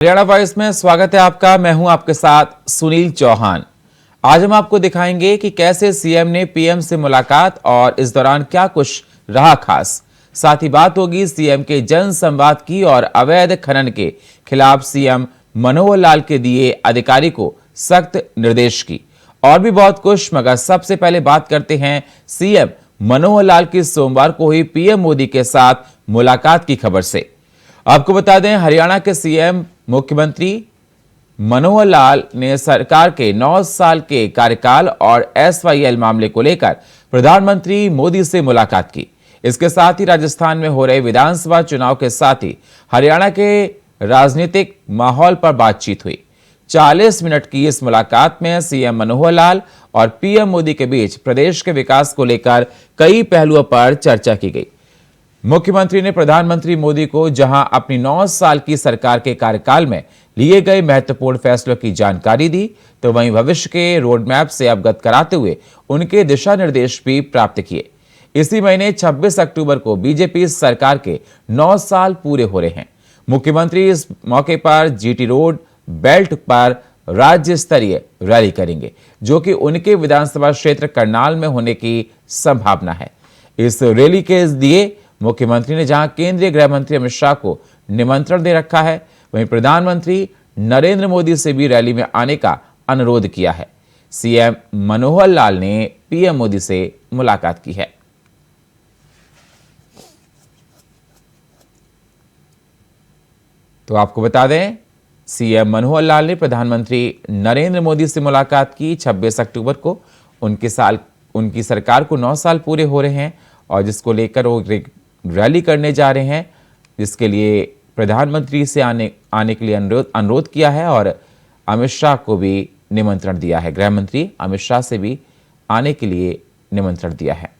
Haryana voice में स्वागत है आपका। मैं हूं आपके साथ सुनील चौहान। आज हम आपको दिखाएंगे कि कैसे सीएम ने पीएम से मुलाकात और इस दौरान क्या कुछ रहा खास। साथ ही बात होगी सीएम के जन संवाद की और अवैध खनन के खिलाफ सीएम मनोहर लाल के दिए अधिकारी को सख्त निर्देश की, और भी बहुत कुछ। मगर सबसे पहले बात करते हैं सीएम मनोहर लाल की सोमवार को हुई पीएम मोदी के साथ मुलाकात की खबर से। आपको बता दें, हरियाणा के सीएम मुख्यमंत्री मनोहर लाल ने सरकार के 9 साल के कार्यकाल और एसवाईएल मामले को लेकर प्रधानमंत्री मोदी से मुलाकात की। इसके साथ ही राजस्थान में हो रहे विधानसभा चुनाव के साथ ही हरियाणा के राजनीतिक माहौल पर बातचीत हुई। 40 मिनट की इस मुलाकात में सीएम मनोहर लाल और पीएम मोदी के बीच प्रदेश के विकास को लेकर कई पहलुओं पर चर्चा की गई। मुख्यमंत्री ने प्रधानमंत्री मोदी को जहां अपनी 9 साल की सरकार के कार्यकाल में लिए गए महत्वपूर्ण फैसलों की जानकारी दी, तो वहीं भविष्य के रोड मैप से अवगत कराते हुए उनके दिशा निर्देश भी प्राप्त किए। इसी महीने 26 अक्टूबर को बीजेपी सरकार के 9 साल पूरे हो रहे हैं। मुख्यमंत्री इस मौके पर जीटी रोड बेल्ट पर राज्य स्तरीय रैली करेंगे, जो कि उनके विधानसभा क्षेत्र करनाल में होने की संभावना है। इस रैली के लिए मुख्यमंत्री ने जहां केंद्रीय गृह मंत्री अमित शाह को निमंत्रण दे रखा है, वहीं प्रधानमंत्री नरेंद्र मोदी से भी रैली में आने का अनुरोध किया है। सीएम मनोहर लाल ने पीएम मोदी से मुलाकात की है। तो आपको बता दें, सीएम मनोहर लाल ने प्रधानमंत्री नरेंद्र मोदी से मुलाकात की। 26 अक्टूबर को उनकी सरकार को 9 साल पूरे हो रहे हैं, और जिसको लेकर वो रैली करने जा रहे हैं, जिसके लिए प्रधानमंत्री से आने के लिए अनुरोध किया है, और अमित शाह को भी निमंत्रण दिया है। गृह मंत्री अमित शाह से भी आने के लिए निमंत्रण दिया है।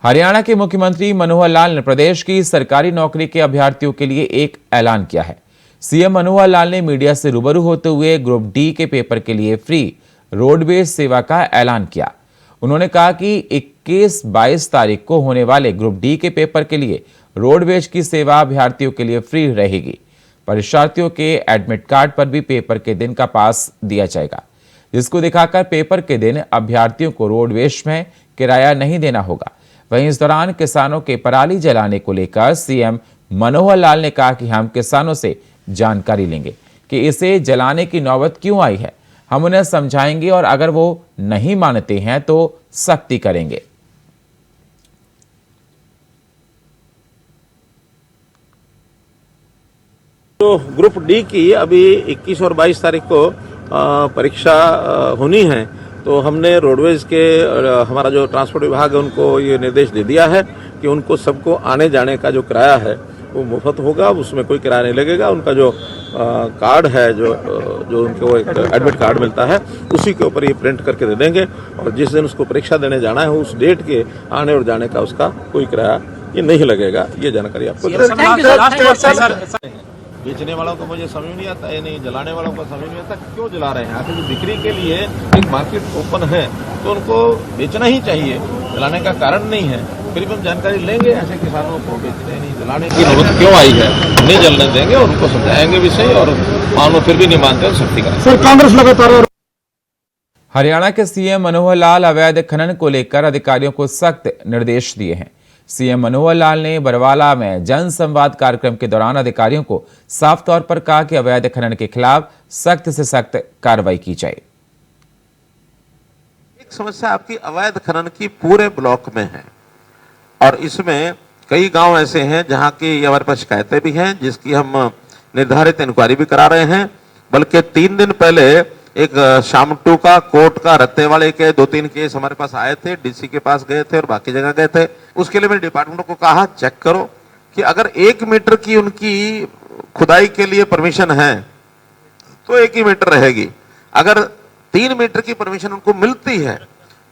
हरियाणा के मुख्यमंत्री मनोहर लाल ने प्रदेश की सरकारी नौकरी के अभ्यर्थियों के लिए एक ऐलान किया है। सीएम मनोहर लाल ने मीडिया से रूबरू होते हुए ग्रुप डी के पेपर के लिए फ्री रोडवेज सेवा का ऐलान किया। उन्होंने कहा कि 21-22 तारीख को होने वाले ग्रुप डी के पेपर के लिए रोडवेज की सेवा अभ्यर्थियों के लिए फ्री रहेगी। परीक्षार्थियों के एडमिट कार्ड पर भी पेपर के दिन का पास दिया जाएगा, जिसको दिखाकर पेपर के दिन अभ्यर्थियों को रोडवेज में किराया नहीं देना होगा। वहीं इस दौरान किसानों के पराली जलाने को लेकर सीएम मनोहर लाल ने कहा कि हम किसानों से जानकारी लेंगे कि इसे जलाने की नौबत क्यों आई है। हम उन्हें समझाएंगे और अगर वो नहीं मानते हैं तो सख्ती करेंगे। तो ग्रुप डी की अभी 21 और 22 तारीख को परीक्षा होनी है, तो हमने रोडवेज के हमारा जो ट्रांसपोर्ट विभाग है उनको ये निर्देश दे दिया है कि उनको सबको आने जाने का जो किराया है वो मुफ्त होगा, उसमें कोई किराया नहीं लगेगा। उनका जो कार्ड है, जो उनको एक एडमिट कार्ड मिलता है, उसी के ऊपर ये प्रिंट करके दे देंगे, और जिस दिन उसको परीक्षा देने जाना है उस डेट के आने और जाने का उसका कोई किराया ये नहीं लगेगा। ये जानकारी आपको बेचने वालों को मुझे समझ नहीं आता, ये नहीं जलाने वालों को समझ नहीं आता क्यों जला रहे हैं। आखिर बिक्री के लिए एक मार्केट ओपन है तो उनको बेचना ही चाहिए, जलाने का कारण नहीं है। फिर भी हम जानकारी लेंगे ऐसे किसानों को बेचने नहीं जलाने की नौबत क्यों आई है, नहीं जलने देंगे और उनको समझाएंगे भी सही, और मानो फिर भी नहीं मानते तो सख्ती करेंगे। सर, कांग्रेस लगातार हरियाणा के सीएम मनोहर लाल अवैध खनन को लेकर अधिकारियों को सख्त निर्देश दिए हैं। सीएम मनोहर लाल ने बरवाला में जन संवाद कार्यक्रम के दौरान अधिकारियों को साफ तौर पर कहा कि अवैध खनन के खिलाफ सख्त से सख्त कार्रवाई की जाए। एक समस्या आपकी अवैध खनन की पूरे ब्लॉक में है, और इसमें कई गांव ऐसे हैं जहां की हमारे पास शिकायतें भी हैं, जिसकी हम निर्धारित इंक्वायरी भी करा रहे हैं। बल्कि 3 दिन पहले एक शामटू का, कोट का, रत्ते वाले के 2-3 केस हमारे पास आए थे, डीसी के पास गए थे और बाकी जगह गए थे। उसके लिए मैंने डिपार्टमेंट को कहा चेक करो कि अगर 1 मीटर की उनकी खुदाई के लिए परमिशन है तो 1 ही मीटर रहेगी। अगर 3 मीटर की परमिशन उनको मिलती है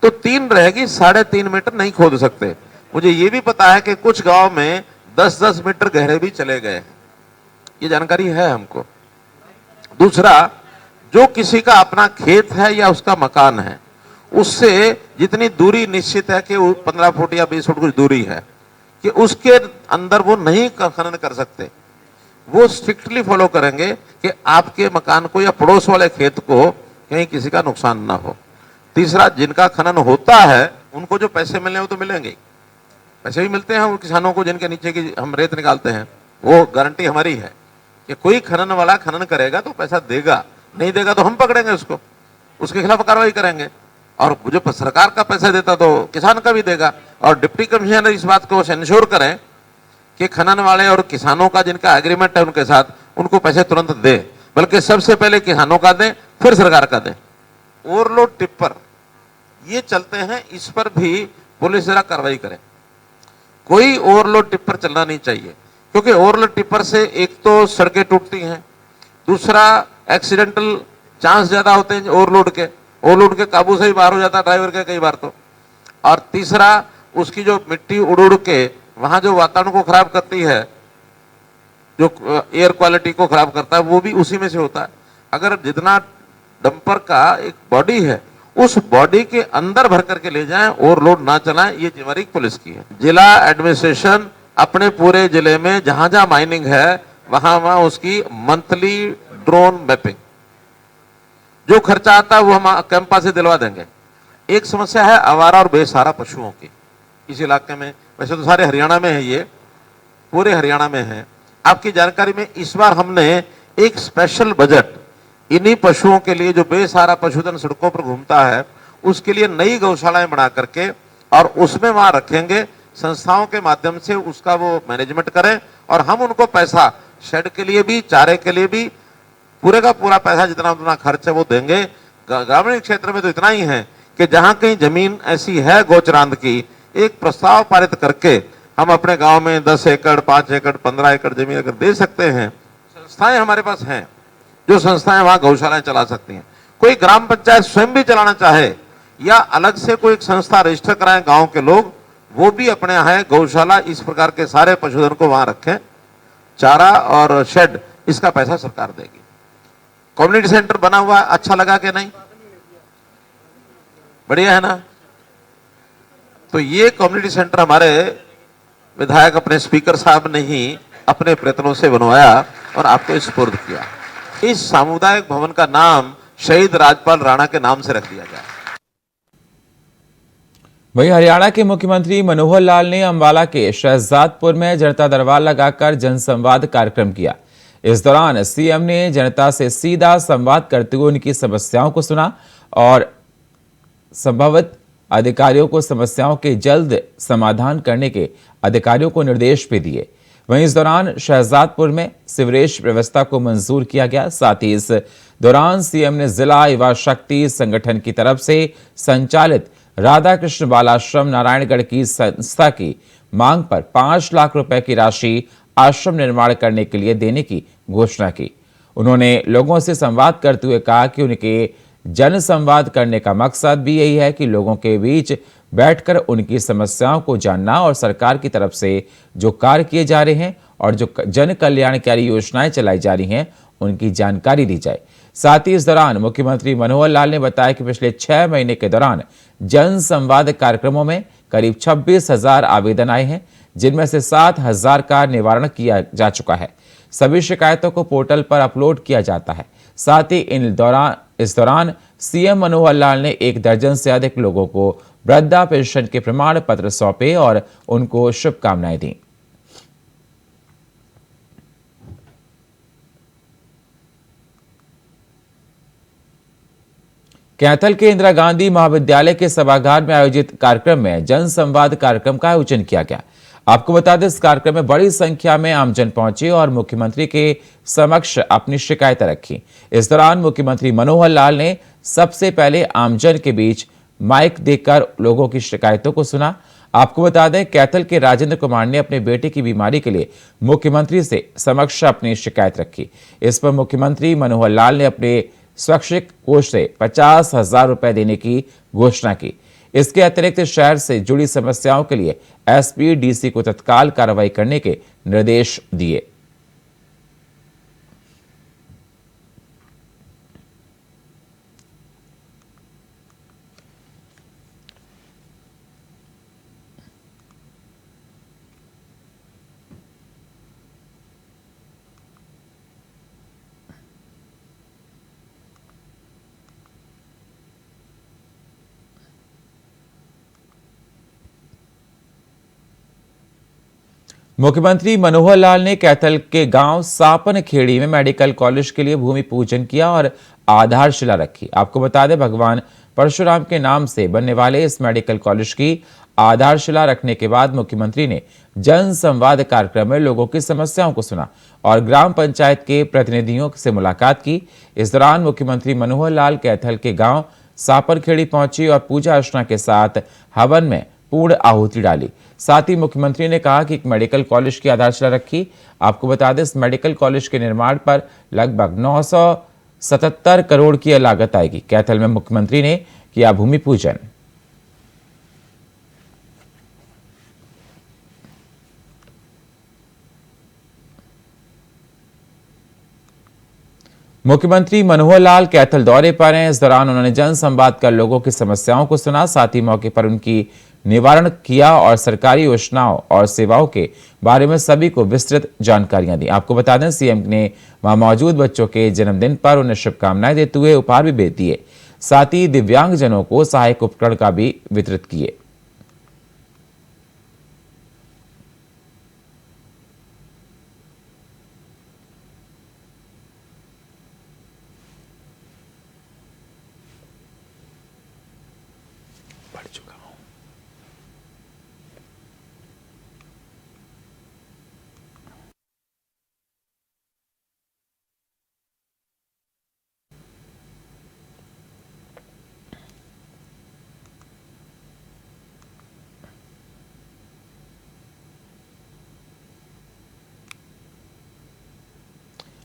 तो 3 रहेगी, 3.5 मीटर नहीं खोद सकते। मुझे ये भी पता है कि कुछ गांव में 10-10 मीटर गहरे भी चले गए, ये जानकारी है हमको। दूसरा, जो किसी का अपना खेत है या उसका मकान है, उससे जितनी दूरी निश्चित है कि 15 फुट या 20 फुट कुछ दूरी है कि उसके अंदर वो नहीं खनन कर सकते, वो स्ट्रिक्टली फॉलो करेंगे कि आपके मकान को या पड़ोस वाले खेत को कहीं किसी का नुकसान ना हो। तीसरा, जिनका खनन होता है उनको जो पैसे मिलने वो तो मिलेंगे ही, पैसे भी मिलते हैं उन किसानों को जिनके नीचे की हम रेत निकालते हैं, वो गारंटी हमारी है कि कोई खनन वाला खनन करेगा तो पैसा देगा, नहीं देगा तो हम पकड़ेंगे उसको, उसके खिलाफ कार्रवाई करेंगे। और जो सरकार का पैसा देता तो किसान का भी देगा। और डिप्टी कमिश्नर इस बात को इंश्योर करें कि खनन वाले और किसानों का जिनका एग्रीमेंट है उनके साथ, उनको पैसे तुरंत दे, बल्कि सबसे पहले किसानों का दें फिर सरकार का दें। ओवरलोड टिप्पर ये चलते हैं, इस पर भी पुलिस जरा कार्रवाई करे। कोई ओवरलोड टिप्पर चलना नहीं चाहिए, क्योंकि ओवरलोड टिप्पर से एक तो सड़कें टूटती हैं, दूसरा एक्सीडेंटल चांस ज्यादा होते हैं ओवरलोड के काबू से ही बाहर हो जाता है ड्राइवर के कई बार तो। और तीसरा, उसकी जो मिट्टी उड़ उड़ के वहां जो वातावरण को खराब करती है, जो एयर क्वालिटी को खराब करता है, वो भी उसी में से होता है। अगर जितना डंपर का एक बॉडी है, उस बॉडी के अंदर भर करके ले जाएं, ओवरलोड ना चलाएं, ये जिम्मेदारी पुलिस की है। जिला एडमिनिस्ट्रेशन अपने पूरे जिले में जहां जहां माइनिंग है वहां वहां उसकी मंथली ड्रोन मैपिंग, जो खर्चा आता है वो हम कैंपा से दिलवा देंगे। एक समस्या है आवारा और बेसहारा पशुओं की इस इलाके में, वैसे तो सारे हरियाणा में है, ये पूरे हरियाणा में है। आपकी जानकारी में इस बार हमने एक स्पेशल बजट इन्हीं पशुओं के लिए, जो बेसहारा पशुधन सड़कों पर घूमता है, उसके लिए नई गौशालाएं बना करके और उसमें वहां रखेंगे, संस्थाओं के माध्यम से उसका वो मैनेजमेंट करें और हम उनको पैसा शेड के लिए भी, चारे के लिए भी, पूरे का पूरा पैसा जितना उतना खर्च है वो देंगे। ग्रामीण क्षेत्र में तो इतना ही है कि जहां कहीं जमीन ऐसी है गोचरांत की, एक प्रस्ताव पारित करके हम अपने गांव में 10 एकड़ 5 एकड़ 15 एकड़ जमीन अगर दे सकते हैं, संस्थाएं हमारे पास हैं, जो संस्थाएं वहां गौशालाएं चला सकती हैं। कोई ग्राम पंचायत स्वयं भी चलाना चाहे या अलग से कोई संस्था रजिस्टर कराएं गांव के लोग, वो भी अपने यहाँ है गौशाला, इस प्रकार के सारे पशुधन को वहां रखें, चारा और शेड, इसका पैसा सरकार देगी। कम्युनिटी सेंटर बना हुआ है, अच्छा लगा कि नहीं? बढ़िया है ना? तो ये कम्युनिटी सेंटर हमारे विधायक अपने स्पीकर साहब ने ही अपने प्रयत्नों से बनवाया और आपको स्पुर्द किया। इस सामुदायिक भवन का नाम शहीद राजपाल राणा के नाम से रख दिया जाए। वहीं हरियाणा के मुख्यमंत्री मनोहर लाल ने अंबाला के शहजादपुर में जनता दरबार लगाकर जनसंवाद कार्यक्रम किया। इस दौरान सीएम ने जनता से सीधा संवाद करते हुए उनकी समस्याओं को सुना और संभवत अधिकारियों को समस्याओं के जल्द समाधान करने के अधिकारियों को निर्देश भी दिए। वहीं इस दौरान शहजादपुर में सीवरेज व्यवस्था को मंजूर किया गया। साथ ही इस दौरान सीएम ने जिला युवा शक्ति संगठन की तरफ से संचालित राधा कृष्ण बालाश्रम नारायणगढ़ की संस्था की मांग पर 5 लाख रुपए की राशि आश्रम निर्माण करने के लिए देने की घोषणा की। उन्होंने लोगों से संवाद करते हुए कहा कि उनके जन संवाद करने का मकसद भी यही है कि लोगों के बीच बैठकर उनकी समस्याओं को जानना और सरकार की तरफ से जो कार्य किए जा रहे हैं और जो जन कल्याणकारी योजनाएं चलाई जा रही हैं उनकी जानकारी दी जाए। साथ ही इस दौरान मुख्यमंत्री मनोहर लाल ने बताया कि पिछले 6 महीने के दौरान जन संवाद कार्यक्रमों में करीब 26,000 आवेदन आए हैं, जिनमें से 7,000 का निवारण किया जा चुका है। सभी शिकायतों को पोर्टल पर अपलोड किया जाता है। साथ ही इस दौरान सीएम मनोहर लाल ने 1 दर्जन से अधिक लोगों को वृद्धा पेंशन के प्रमाण पत्र सौंपे और उनको शुभकामनाएं दी। कैथल के इंदिरा गांधी महाविद्यालय के सभागार में आयोजित कार्यक्रम में जन संवाद कार्यक्रम का आयोजन किया गया। आपको बता दें, इस कार्यक्रम में बड़ी संख्या में आमजन पहुंचे और मुख्यमंत्री के समक्ष अपनी शिकायतें रखी। इस दौरान मुख्यमंत्री मनोहर लाल ने सबसे पहले आमजन के बीच माइक देकर लोगों की शिकायतों को सुना। आपको बता दें, कैथल के राजेंद्र कुमार ने अपने बेटे की बीमारी के लिए मुख्यमंत्री से समक्ष अपनी शिकायत रखी। इस पर मुख्यमंत्री मनोहर लाल ने अपने स्वैच्छिक कोष से 50,000 रुपए देने की घोषणा की। इसके अतिरिक्त शहर से जुड़ी समस्याओं के लिए एसपी डीसी को तत्काल कार्रवाई करने के निर्देश दिए। मुख्यमंत्री मनोहर लाल ने कैथल के गांव सापनखेड़ी में मेडिकल कॉलेज के लिए भूमि पूजन किया और आधारशिला रखी। आपको बता दें, भगवान परशुराम के नाम से बनने वाले इस मेडिकल कॉलेज की आधारशिला रखने के बाद मुख्यमंत्री ने जन संवाद कार्यक्रम में लोगों की समस्याओं को सुना और ग्राम पंचायत के प्रतिनिधियों से मुलाकात की। इस दौरान मुख्यमंत्री मनोहर लाल कैथल के गांव सापरखेड़ी पहुंची और पूजा अर्चना के साथ हवन में पूर्ण आहुति डाली। साथ ही मुख्यमंत्री ने कहा कि एक मेडिकल कॉलेज की आधारशिला रखी। आपको बता दें, इस मेडिकल कॉलेज के निर्माण पर लगभग 977 करोड़ की लागत आएगी। कैथल में मुख्यमंत्री ने किया भूमि पूजन। मुख्यमंत्री मनोहर लाल कैथल दौरे पर हैं। इस दौरान उन्होंने जन संवाद कर लोगों की समस्याओं को सुना, साथ ही मौके पर उनकी निवारण किया और सरकारी योजनाओं और सेवाओं के बारे में सभी को विस्तृत जानकारियां दी। आपको बता दें, सीएम ने वहां मौजूद बच्चों के जन्मदिन पर उन्हें शुभकामनाएं देते हुए उपहार भी भेज दिए। साथ ही दिव्यांगजनों को सहायक उपकरण का भी वितरित किए।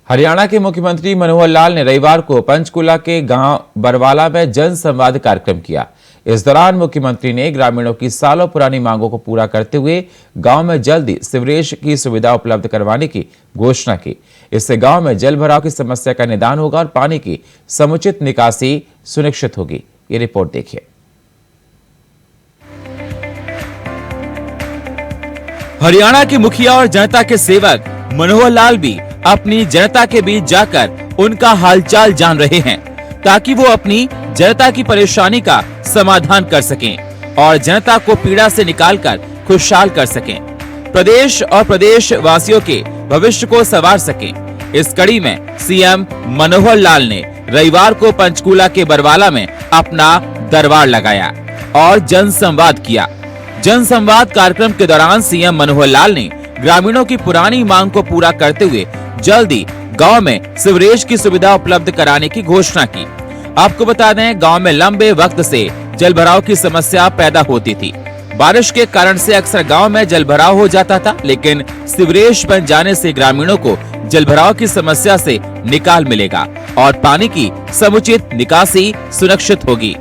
हरियाणा के मुख्यमंत्री मनोहर लाल ने रविवार को पंचकुला के गांव बरवाला में जन संवाद कार्यक्रम किया। इस दौरान मुख्यमंत्री ने ग्रामीणों की सालों पुरानी मांगों को पूरा करते हुए गांव में जल्दी सीवरेज की सुविधा उपलब्ध करवाने की घोषणा की। इससे गांव में जल भराव की समस्या का निदान होगा और पानी की समुचित निकासी सुनिश्चित होगी। ये रिपोर्ट देखिए। हरियाणा के मुखिया और जनता के सेवक मनोहर लाल भी अपनी जनता के बीच जाकर उनका हालचाल जान रहे हैं, ताकि वो अपनी जनता की परेशानी का समाधान कर सकें और जनता को पीड़ा से निकालकर खुशहाल कर सकें, प्रदेश और प्रदेश वासियों के भविष्य को संवार सकें। इस कड़ी में सीएम मनोहर लाल ने रविवार को पंचकूला के बरवाला में अपना दरबार लगाया और जनसंवाद किया। जनसंवाद कार्यक्रम के दौरान सीएम मनोहर लाल ने ग्रामीणों की पुरानी मांग को पूरा करते हुए जल्दी गांव में सीवरेज की सुविधा उपलब्ध कराने की घोषणा की। आपको बता दें, गांव में लंबे वक्त से जलभराव की समस्या पैदा होती थी। बारिश के कारण से अक्सर गांव में जलभराव हो जाता था, लेकिन सीवरेज बन जाने से ग्रामीणों को जलभराव की समस्या से निकाल मिलेगा और पानी की समुचित निकासी सुनिश्चित होगी।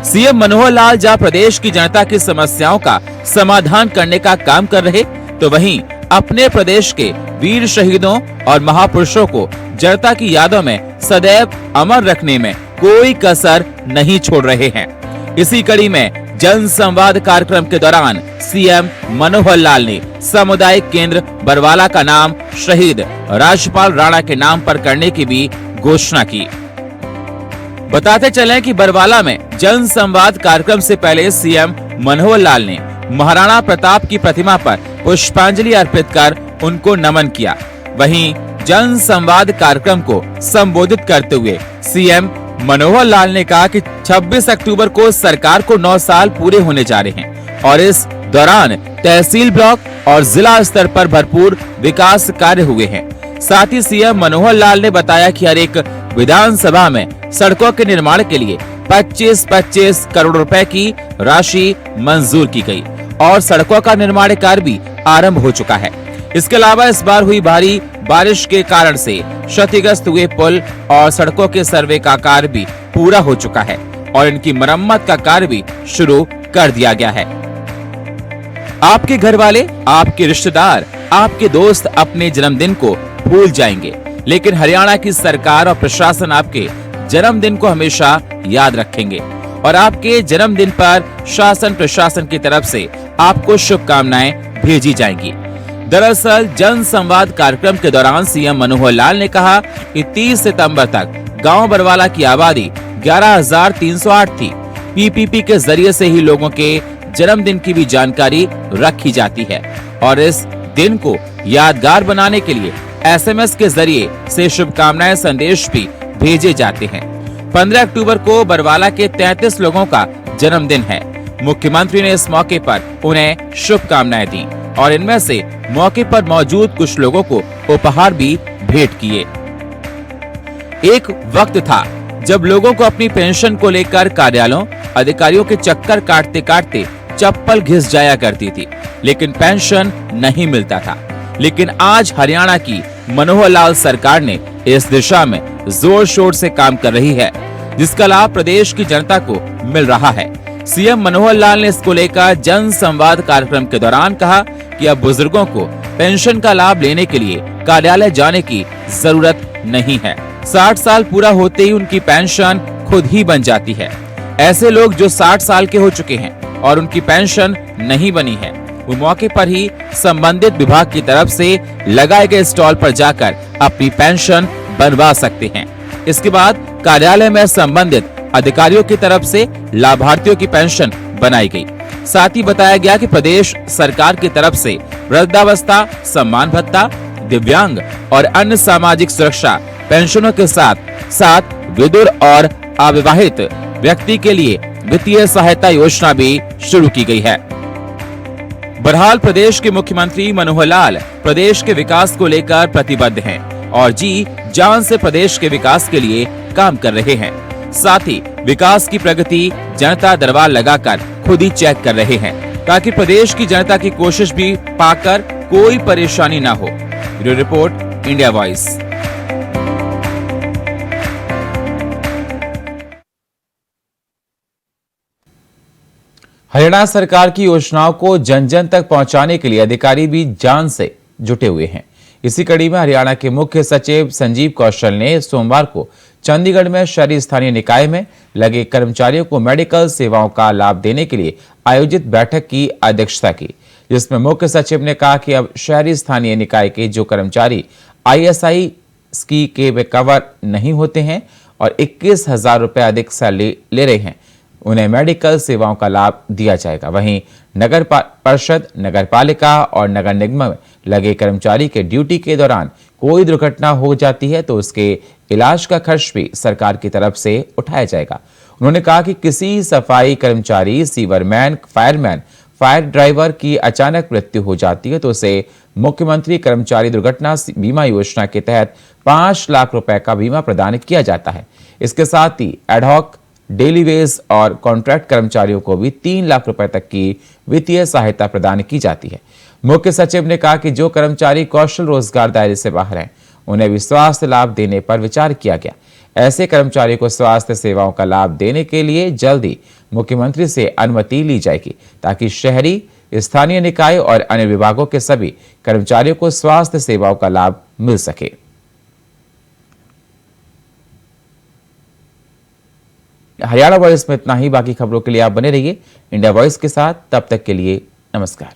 सीएम मनोहर लाल जहां प्रदेश की जनता की समस्याओं का समाधान करने का काम कर रहे, तो वहीं अपने प्रदेश के वीर शहीदों और महापुरुषों को जनता की यादों में सदैव अमर रखने में कोई कसर नहीं छोड़ रहे हैं। इसी कड़ी में जन संवाद कार्यक्रम के दौरान सीएम मनोहर लाल ने सामुदायिक केंद्र बरवाला का नाम शहीद राजपाल राणा के नाम पर करने की भी घोषणा की। बताते चलें कि बरवाला में जन संवाद कार्यक्रम से पहले सीएम मनोहर लाल ने महाराणा प्रताप की प्रतिमा पर पुष्पांजलि अर्पित कर उनको नमन किया। वहीं जन संवाद कार्यक्रम को संबोधित करते हुए सीएम मनोहर लाल ने कहा कि 26 अक्टूबर को सरकार को 9 साल पूरे होने जा रहे हैं और इस दौरान तहसील, ब्लॉक और जिला स्तर पर भरपूर विकास कार्य हुए हैं। साथ ही सीएम मनोहर लाल ने बताया कि हर एक विधानसभा में सड़कों के निर्माण के लिए 25-25 करोड़ रुपए की राशि मंजूर की गई और सड़कों का निर्माण कार्य भी आरंभ हो चुका है। इसके अलावा इस बार हुई भारी बारिश के कारण से क्षतिग्रस्त हुए पुल और सड़कों के सर्वे का कार्य भी पूरा हो चुका है और इनकी मरम्मत का कार्य भी शुरू कर दिया गया है। आपके घर वाले, आपके रिश्तेदार, आपके दोस्त अपने जन्मदिन को भूल जाएंगे, लेकिन हरियाणा की सरकार और प्रशासन आपके जन्मदिन को हमेशा याद रखेंगे और आपके जन्मदिन पर शासन प्रशासन की तरफ से आपको शुभकामनाएं भेजी जाएंगी। दरअसल जन संवाद कार्यक्रम के दौरान सीएम मनोहर लाल ने कहा कि 30 सितंबर तक गांव बरवाला की आबादी 11,308 थी। पीपीपी के जरिए से ही लोगों के जन्मदिन की भी जानकारी रखी जाती है और इस दिन को यादगार बनाने के लिए SMS के जरिए से शुभकामनाएं संदेश भी भेजे जाते हैं। 15 अक्टूबर को बरवाला के 33 लोगों का जन्मदिन है। मुख्यमंत्री ने इस मौके पर उन्हें शुभकामनाएं दी और इनमें से मौके पर मौजूद कुछ लोगों को उपहार भी भेंट किए। एक वक्त था जब लोगों को अपनी पेंशन को लेकर कार्यालयों अधिकारियों के चक्कर काटते काटते चप्पल घिस जाया करती थी, लेकिन पेंशन नहीं मिलता था। लेकिन आज हरियाणा की मनोहर लाल सरकार ने इस दिशा में जोर शोर से काम कर रही है, जिसका लाभ प्रदेश की जनता को मिल रहा है। सीएम मनोहर लाल ने इसको लेकर जन संवाद कार्यक्रम के दौरान कहा कि अब बुजुर्गों को पेंशन का लाभ लेने के लिए कार्यालय जाने की जरूरत नहीं है। 60 साल पूरा होते ही उनकी पेंशन खुद ही बन जाती है। ऐसे लोग जो 60 साल के हो चुके हैं और उनकी पेंशन नहीं बनी है, वो मौके पर ही संबंधित विभाग की तरफ से लगाए गए स्टॉल पर जाकर अपनी पेंशन बनवा सकते हैं। इसके बाद कार्यालय में संबंधित अधिकारियों की तरफ से लाभार्थियों की पेंशन बनाई गई। साथ ही बताया गया कि प्रदेश सरकार की तरफ से वृद्धावस्था सम्मान भत्ता, दिव्यांग और अन्य सामाजिक सुरक्षा पेंशनों के साथ साथ विधुर और अविवाहित व्यक्ति के लिए वित्तीय सहायता योजना भी शुरू की गई है। बहरहाल प्रदेश के मुख्यमंत्री मनोहर लाल प्रदेश के विकास को लेकर प्रतिबद्ध हैं और जी जान से प्रदेश के विकास के लिए काम कर रहे हैं। साथ ही विकास की प्रगति जनता दरबार लगाकर खुद ही चेक कर रहे हैं, ताकि प्रदेश की जनता की कोशिश भी पाकर कोई परेशानी ना हो। Bureau report, India voice. Haryana सरकार की योजनाओं को जन जन तक पहुंचाने के लिए अधिकारी भी जान से जुटे हुए हैं। इसी कड़ी में हरियाणा के मुख्य सचिव संजीव कौशल ने सोमवार को चंडीगढ़ में शहरी स्थानीय निकाय में लगे कर्मचारियों को मेडिकल सेवाओं का लाभ देने के लिए आयोजित बैठक की अध्यक्षता की, जिसमें मुख्य सचिव ने कहा कि अब शहरी स्थानीय निकाय के जो कर्मचारी ISI स्कीम के कवर नहीं होते हैं और 21,000 रुपए अधिक सैलरी ले रहे हैं, उन्हें मेडिकल सेवाओं का लाभ दिया जाएगा। वहीं नगर परिषद, नगर पालिका और नगर निगम में लगे कर्मचारी के ड्यूटी के दौरान कोई दुर्घटना हो जाती है तो उसके इलाज का खर्च भी सरकार की तरफ से उठाया जाएगा। उन्होंने कहा कि किसी सफाई कर्मचारी, सीवरमैन, फायरमैन, फायर ड्राइवर की अचानक मृत्यु हो जाती है तो उसे मुख्यमंत्री कर्मचारी दुर्घटना बीमा योजना के तहत 5 लाख रुपए का बीमा प्रदान किया जाता है। इसके साथ ही एडहॉक, डेली वेज और कॉन्ट्रैक्ट कर्मचारियों को भी 3 लाख रुपए तक की वित्तीय सहायता प्रदान की जाती है। मुख्य सचिव ने कहा कि जो कर्मचारी कौशल रोजगार दायरे से बाहर हैं, उन्हें भी स्वास्थ्य लाभ देने पर विचार किया गया। ऐसे कर्मचारी को स्वास्थ्य सेवाओं का लाभ देने के लिए जल्द ही मुख्यमंत्री से अनुमति ली जाएगी, ताकि शहरी स्थानीय निकाय और अन्य विभागों के सभी कर्मचारियों को स्वास्थ्य सेवाओं का लाभ मिल सके। हरियाणा वॉइस में इतना ही। बाकी खबरों के लिए आप बने रहिए इंडिया वॉइस के साथ। तब तक के लिए नमस्कार।